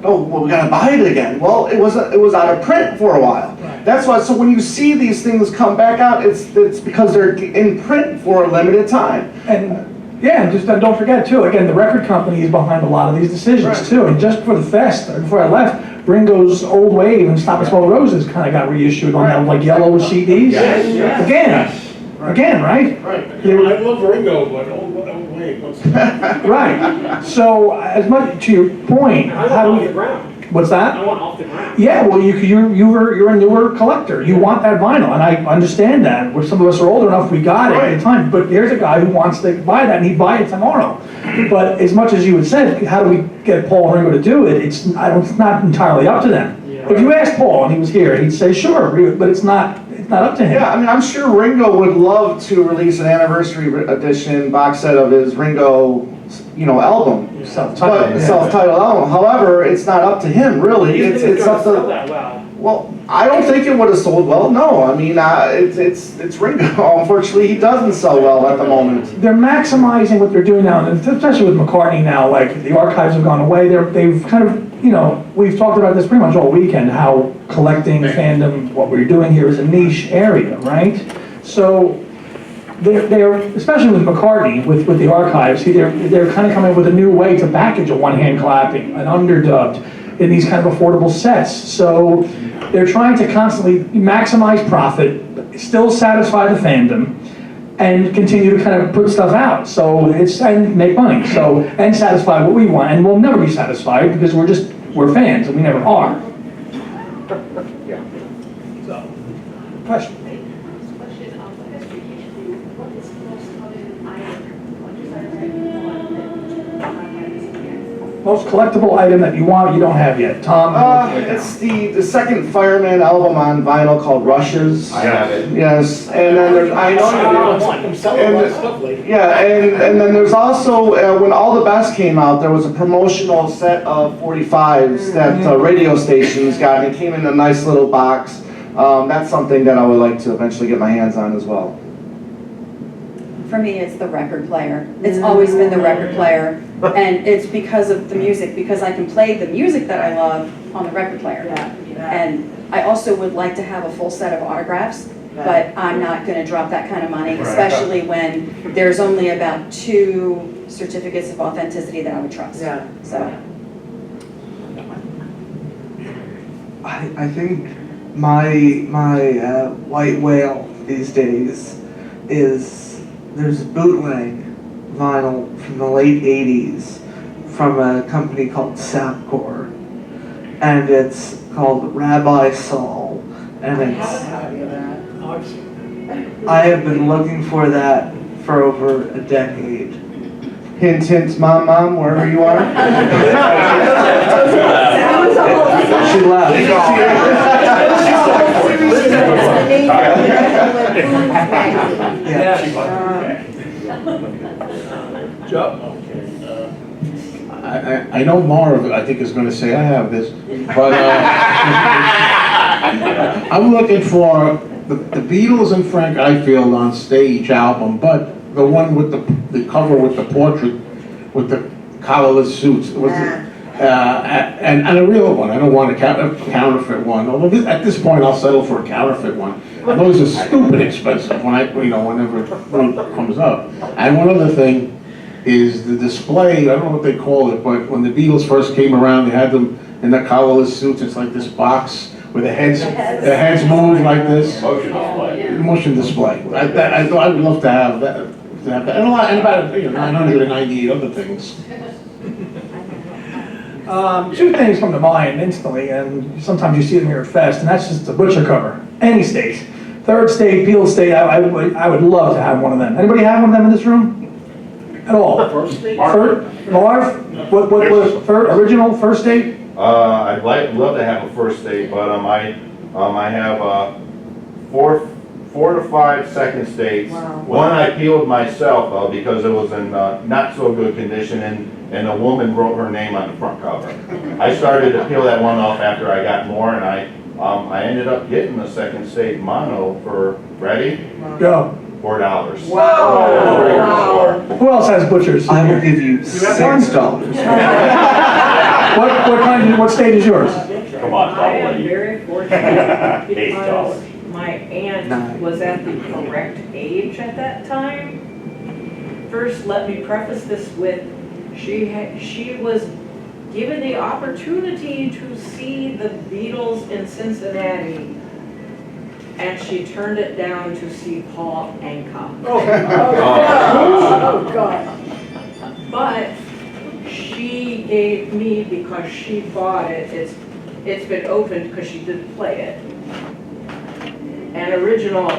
we gotta buy it again. Well, it was out of print for a while. Right. That's why. So when you see these things come back out, it's because they're in print for a limited time. And just don't forget too, again, the record company is behind a lot of these decisions too. And just before the fest, or before I left, Ringo's Old Wave and Stop and Smell the Roses kind of got reissued on that, like yellow CDs. Again, right? Right. I love Ringo, but wait, what's that? Right. So as much to your point, I how want do off the we, ground. what's that? I want off the ground. Yeah, well, you're a newer collector. You want that vinyl, and I understand that. Where some of us are older enough, we got it at the time. But there's a guy who wants to buy that, and he'd buy it tomorrow. But as much as you would say, how do we get Paul and Ringo to do it? It's not entirely up to them. If you asked Paul and he was here, he'd say sure, but it's not up to him. Yeah, I mean, I'm sure Ringo would love to release an anniversary edition box set of his Ringo, album. Self-titled. Self-titled album. However, it's not up to him, really. It's up Sell to. that well. Well, I don't think it would have sold well. No, I mean, it's Ringo. Unfortunately, he doesn't sell well at the moment. They're maximizing what they're doing now, and especially with McCartney now, like the archives have gone away. They've kind of, we've talked about this pretty much all weekend, how collecting, fandom, what we're doing here is a niche area, right? So they're especially with McCartney, with the archives, they're kind of coming up with a new way to package a one-hand clapping, an underdubbed, in these kind of affordable sets. So they're trying to constantly maximize profit, still satisfy the fandom, and continue to kind of put stuff out. So and make money. So, and satisfy what we want. And we'll never be satisfied because we're fans and we never are. Yeah. So, question. Most collectible item that you want, you don't have yet. Tom? It's the second Fireman album on vinyl called Rushes. I have it. Yes, and then there's, I know. I'm selling a lot of stuff lately. Yeah, and then there's also, when All the Best came out, there was a promotional set of 45s that radio stations got, and it came in a nice little box. That's something that I would like to eventually get my hands on as well. For me, it's the record player. It's always been the record player. And it's because of the music, because I can play the music that I love on the record player. And I also would like to have a full set of autographs, but I'm not going to drop that kind of money, especially when there's only about 2 certificates of authenticity that I would trust. So. I think my white whale these days is there's bootleg vinyl from the late 80s from a company called Sapcore, and it's called Rabbi Saul, and I have been looking for that for over a decade. Hint, hint, mom, wherever you are. She left. Joe? I know Marv, I think, is going to say I have this, but I'm looking for the Beatles and Frank Ifield on Stage album, but the one with the cover with the portrait with the collarless suits. And a real one. I don't want a counterfeit one. Although at this point I'll settle for a counterfeit one. And those are stupid expensive whenever it comes up. And one other thing is the display. I don't know what they call it, but when the Beatles first came around, they had them in the collarless suits. It's like this box where the heads move like this. Motion display. I would love to have that. And about 998 other things. 2 things come to mind instantly, and sometimes you see them here at Fest, and that's just the butcher cover. Any state. 3rd state, Peel State, I would love to have one of them. Anybody have one of them in this room? At all? First state? Marv? What was original first state? I'd love to have a first state, but I have 4 to 5 second states. One I peeled myself though because it was in not so good condition, and a woman wrote her name on the front cover. I started to peel that one off after I got more, and I ended up getting the second state mono for, ready? Go. $4. Wow. Who else has butchers? I will give you $6. What state is yours? Come on, I am very fortunate because $8. my aunt was at the correct age at that time. First, let me preface this with, she was given the opportunity to see the Beatles in Cincinnati, and she turned it down to see Paul Anka. Oh, God. But she gave me, because she bought it, it's been opened because she didn't play it. An original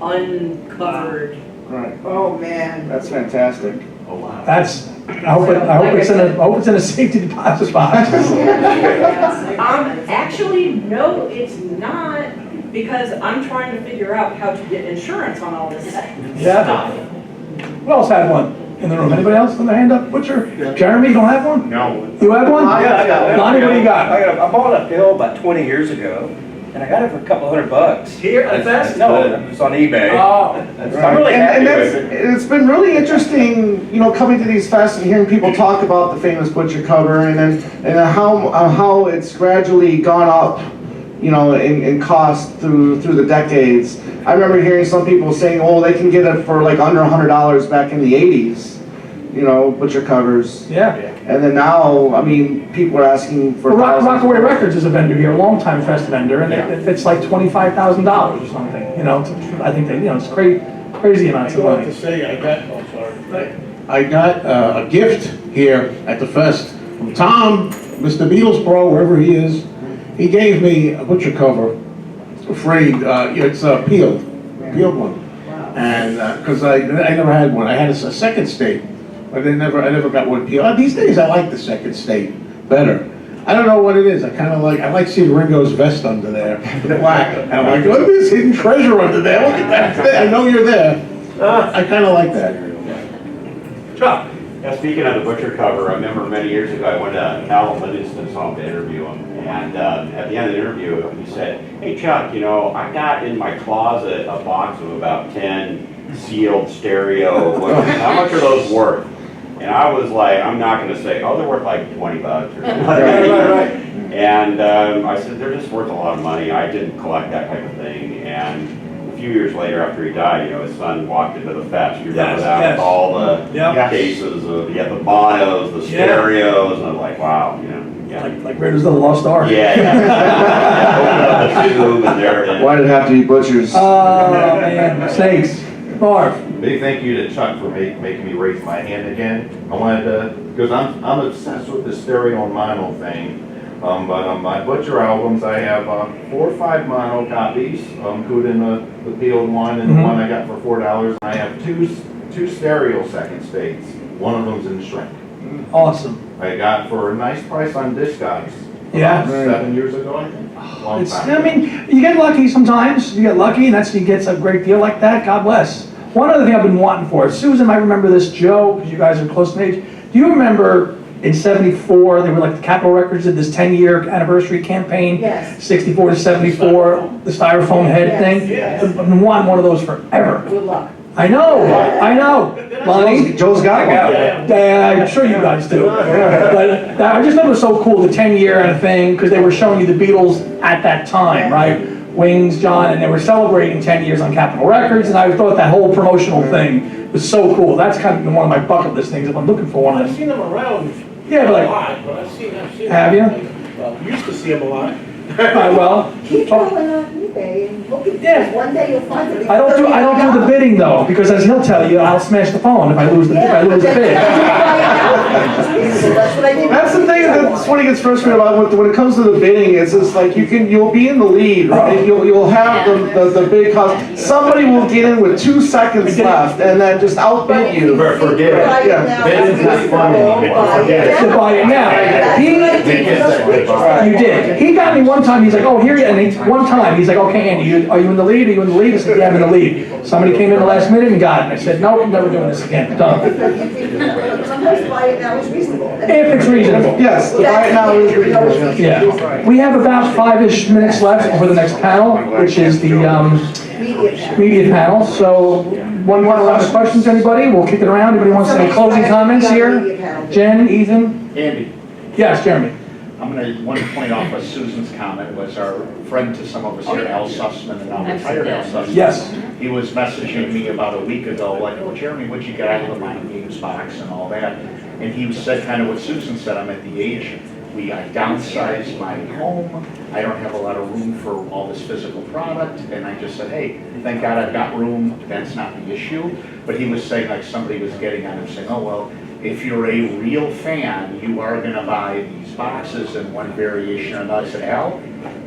uncovered. Right, Oh, man. that's fantastic. Oh, wow. That's, I hope it's in a safety deposit box. Actually, no, it's not, because I'm trying to figure out how to get insurance on all this stuff. Yeah. Who else had one in the room? Anybody else with their hand up? Butcher? Jeremy, you don't have one? No. You have one? Yeah, I got one. Lonnie, what do you got? I bought a bill about 20 years ago, and I got it for a couple $100. Here at Fest? No, it was on eBay. Oh. I'm really happy And with it. it's been really interesting, you know, coming to these fests and hearing people talk about the famous Butcher cover and how it's gradually gone up, you know, in cost through the decades. I remember hearing some people saying, oh, they can get it for like under $100 back in the 80s, you know, Butcher covers. Yeah. And then now, I mean, people are asking for Well, thousands. Rockaway Records is a vendor here, a longtime Fest vendor, and it's like $25,000 or something, you know, I think they, you know, it's crazy amounts of I want money. to say, I got a gift here at the fest from Tom, Mr. Beatles Pro, wherever he is. He gave me a Butcher cover, framed, it's peeled one. And, because I never had one, I had a second state, but I never got one peeled. These days I like the second state better. I don't know what it is, I like seeing Ringo's vest under there, black. And I'm like, look at this hidden treasure under there, look at that, I know you're there. I kind of like that. Chuck? Yeah, speaking of the Butcher cover, I remember many years ago, I went to Alan Livingston's home to interview him. And at the end of the interview, he said, hey Chuck, you know, I got in my closet a box of about 10 sealed stereo. How much are those worth? And I was like, I'm not going to say, oh, they're worth like $20 or something. Right. And I said, they're just worth a lot of money. I didn't collect that type of thing. And a few years later, after he died, you know, his son walked into the fest. You remember that? Yes. With all the Yep. cases of, the monos, the stereos, and I'm like, wow, you know. Yeah. Like Raiders of the Lost Ark. Yeah. Open up the tube and there it is. Why did it have to be Butchers? Oh, man, snakes. Marv? Big thank you to Chuck for making me raise my hand again. I wanted to, because I'm obsessed with the stereo and mono thing. But on my Butcher albums, I have 4 or 5 mono copies, including the peeled one and the one I got for $4. I have two stereo second states. One of them's in shrink. Awesome. I got for a nice price on Discogs. Yeah. About 7 years ago, I think. Long time I ago. mean, you get lucky sometimes. You get lucky, and you get a great deal like that. God bless. One other thing I've been wanting for, Susan might remember this, Joe, because you guys are close in age. Do you remember in '74, they were like the Capitol Records did this 10-year anniversary campaign? Yes. 64 to 74, the styrofoam head Yes. thing? Yes. I've been wanting one of those forever. Good luck. I know. Lonnie? Joe's got one. Yeah, I'm sure you guys do. But I just thought it was so cool, the 10-year thing, because they were showing you the Beatles at that time, right? Wings, John, and they were celebrating 10 years on Capitol Records, and I thought that whole promotional thing was so cool. That's kind of been one of my bucket list things if I'm looking for one. I've seen them around Yeah, but a like, lot, but I've seen have you? Well, used to see them a lot. Well, Keep going on eBay and look at this, one day you'll find it. I don't do the bidding though, because as he'll tell you, I'll smash the phone if I lose the bid. That's what I did. That's the thing that's what he gets frustrated about when it comes to the bidding. It's just like you'll be in the lead, right? You'll have the big cost. Somebody will get in with 2 seconds left and then just outbid you. Forget it. Yeah. Bidding's not fun anymore. Forget it. To buy it now. You did. He got me one time, he's like, oh, here, and one time, he's like, okay, Andy, are you in the lead? Are you in the lead? I said, yeah, I'm in the lead. Somebody came in the last minute and got it. I said, no, I'm never doing this again. Done. Sometimes buy it now is reasonable. If it's reasonable. Yes, right now is reasonable. Yeah. We have about 5-ish minutes left for the next panel, which is the media panel. So, one round of questions, anybody? We'll kick it around. Anybody wants any closing comments here? Jen, Ethan? Andy, Yes, Jeremy. I'm gonna, one point off of Susan's comment was our friend to some of us here, Al Sussman, and now retired Al Sussman. Yes. He was messaging me about a week ago, like, oh, Jeremy, what'd you get out of the Mind Games box and all that? And he said kind of what Susan said, I'm at the age, I downsized my home, I don't have a lot of room for all this physical product, and I just said, hey, thank God I've got room, that's not the issue. But he was saying, like, somebody was getting on him saying, oh, well, if you're a real fan, you are gonna buy these boxes and one variation or another. I said, Al,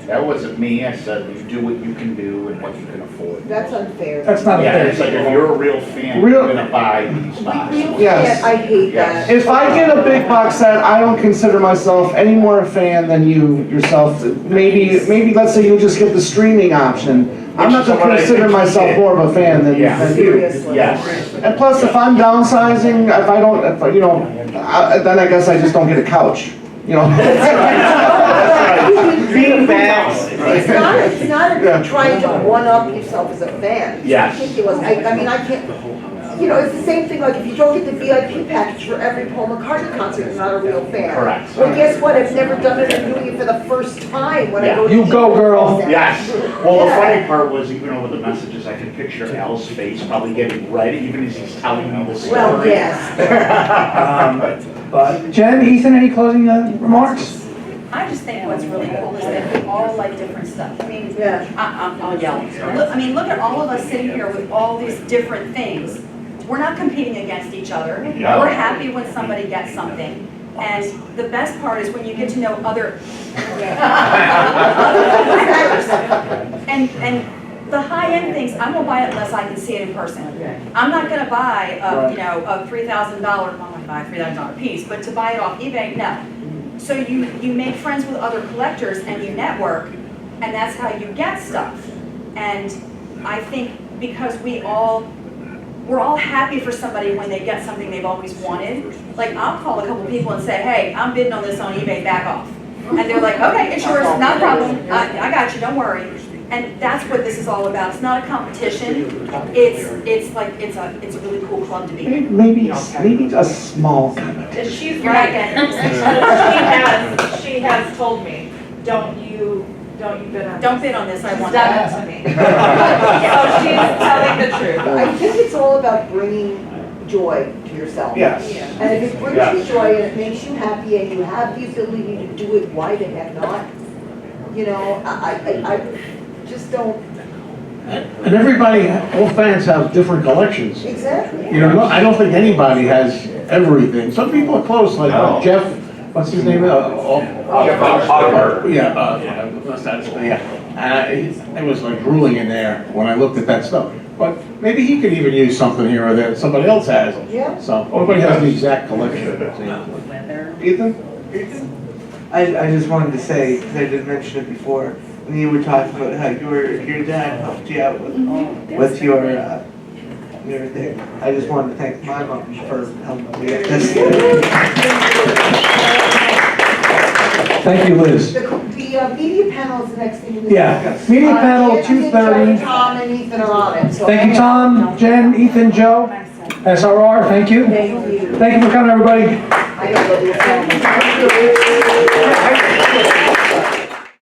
that wasn't me. I said, you do what you can do and what you can afford. That's unfair. That's not Yeah, fair. it's like if you're a real fan, Real- you're gonna buy these boxes. Yes. I hate Yes. that. If I get a big box set, I don't consider myself any more a fan than you yourself. Maybe let's say you just get the streaming option. I'm not gonna consider myself more of a fan than you. Seriously. Yes. And plus, if I'm downsizing, then I guess I just don't get a couch, you know? Being fans. It's not trying to one-up yourself as a fan. It's Yes. ridiculous. I mean, I can't, it's the same thing, like if you don't get the VIP package for every Paul McCartney concert, you're not a real fan. Correct. Well, guess what? I've never done it. I'm doing it for the first time when I go to. You go, girl. Yes. Well, the Yeah. funny part was, even over the messages, I could picture Al's face probably getting red even as he's telling me the story. Well, yes. But Jen, Ethan, any closing remarks? I just think what's really cool is that we all like different stuff. I mean, Yeah. I'll yell. Look, I mean, look at all of us sitting here with all these different things. We're not competing against each other. Yeah. We're happy when somebody gets something. And the best part is when you get to know other and the high-end things, I'm gonna buy it unless I can see it in person. I'm not gonna buy a $3,000, well, I'm gonna buy a $3,000 piece, but to buy it off eBay, no. So you make friends with other collectors and you network, and that's how you get stuff. And I think because we're all happy for somebody when they get something they've always wanted. Like, I'll call a couple people and say, hey, I'm bidding on this on eBay, back off. And they're like, okay, it's yours, not a problem, I got you, don't worry. And that's what this is all about. It's not a competition. It's like, it's a really cool club to be in. Maybe a small competition. And she's You're not right. getting She has told me, don't you bid on. Don't bid on this, I She's want done that. it to me. So she's telling the truth. I think it's all about bringing joy to yourself. Yes. And if it brings you joy and it makes you happy and you have the ability to do it, why the heck not? I just don't. And everybody, all fans have different collections. Exactly. I don't think anybody has everything. Some people are close, like Jeff, what's his name? Jeff Oxford. Yeah, it was like drooling in there when I looked at that stuff. But maybe he could even use something here or there that somebody else has. Yeah. So everybody has the exact collection. Ethan? I just wanted to say, because I didn't mention it before, when you were talking about how your dad helped you out with your thing. I just wanted to thank my mom for helping me get this. Thank you, Liz. The media panel is the next thing. Yeah, media panel, Anthony, 2:30. Tom and Ethan are on it. So Thank you, Tom, Jen, Ethan, Joe, SRR, thank you. Thank you. Thank you for coming, everybody. I gotta go do a film.